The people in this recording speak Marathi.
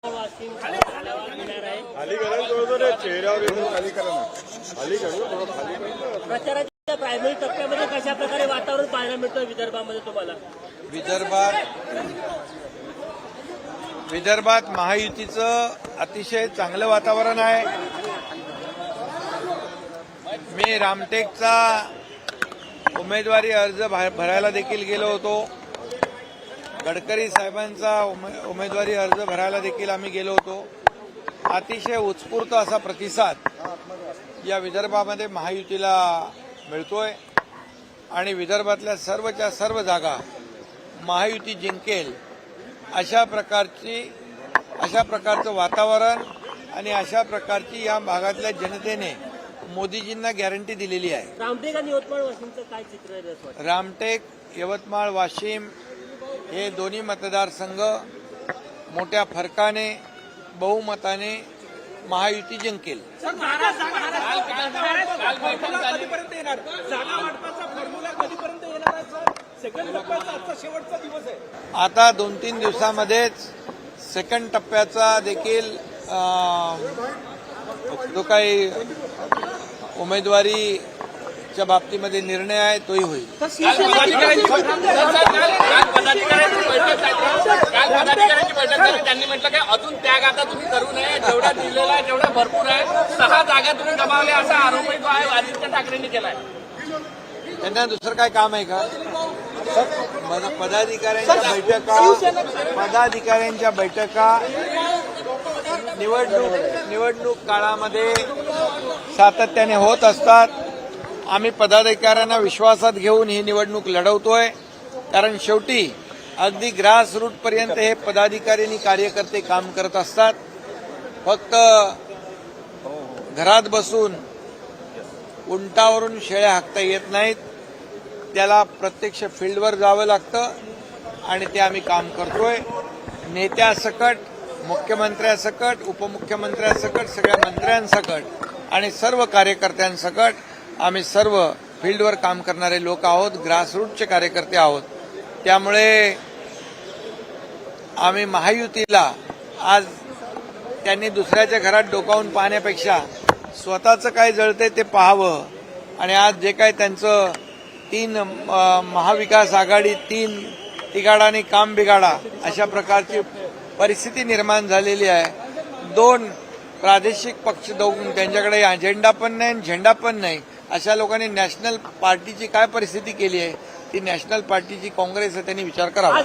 प्रचाराच्या प्रायमरी टप्प्यामध्ये कशा प्रकारे वातावरण पाहायला मिळतं विदर्भामध्ये तुम्हाला? विदर्भात महायुतीचं अतिशय चांगलं वातावरण आहे. मी रामटेकचा उमेदवारी अर्ज भरायला देखील गेलो होतो. गडकरी साहेबांचा उमेदवारी अर्ज भरायला देखील आम्ही गेलो होतो. अतिशय उत्स्फूर्त असा प्रतिसाद या विदर्भामध्ये महायुतीला मिळतोय आणि विदर्भातल्या सर्वच्या सर्व जागा महायुती जिंकेल अशा प्रकारचं वातावरण आणि अशा प्रकारची या भागातल्या जनतेने मोदीजींना गॅरंटी दिलेली आहे. रामटेक आणि यवतमाळ वाशिमचं काय चित्र आहे? रामटेक, यवतमाळ, वाशिम हे दोन्ही मतदारसंघ मोठ्या फरकाने बहुमताने महायुती जिंकेल. आता 2-3 दिवसामध्येच सेकंड टप्प्याचा देखील जो काही उमेदवारीच्या बाबतीमध्ये निर्णय आहे तोही होईल. पदाधिकाऱ्यांची बैठक झाली, त्यांनी म्हटलं की अजून त्याग आता तुम्ही करू नये, जेवढा दिलेला आहे जेवढा भरपूर आहे. 6 जागा तुम्ही गमावल्या असा आरोपही जो आहे आदित्य ठाकरेंनी केलाय. त्यांना दुसरं काय काम आहे का? पदाधिकाऱ्यांच्या बैठका निवडणूक काळामध्ये सातत्याने होत असतात. आम्ही पदाधिकाऱ्यांना विश्वासात घेऊन ही निवडणूक लढवतोय, कारण शेवटी अगदी ग्रासरूट पर्यंत हे पदाधिकारी आणि कार्यकर्ते काम करत असतात. फक्त घरात बसून उंटावरून शेळ्या हाकता येत नाहीत. त्याला प्रत्यक्ष फील्डवर जावं लागतं आणि ते आम्ही काम करतोय. नेत्यासकट, मुख्यमंत्र्यासकट, उपमुख्यमंत्र्यासकट, सगळ्या मंत्र्यांसकट आणि सर्व कार्यकर्त्यांसकट आम्ही सर्व फील्डवर काम करणारे लोक आहोत, ग्रासरूटचे कार्यकर्ते आहोत. त्यामुळे आम्ही महायुतीला आज त्यांनी दुसऱ्याच्या घरात डोकावून पाहण्यापेक्षा स्वतःचं काय जळतंय ते पाहावं. आणि आज जे काय त्यांचं 3 महाविकास आघाडी 3 तिघाडाने काम बिघाडा अशा प्रकारची परिस्थिती निर्माण झालेली आहे. 2 प्रादेशिक पक्ष त्यांच्याकडे अजेंडा पण नाही, झेंडा पण नाही. अशा लोकांनी नॅशनल पार्टीची काय परिस्थिती केली आहे, ती नॅशनल पार्टीची काँग्रेस आहे, त्यांनी विचार करावा.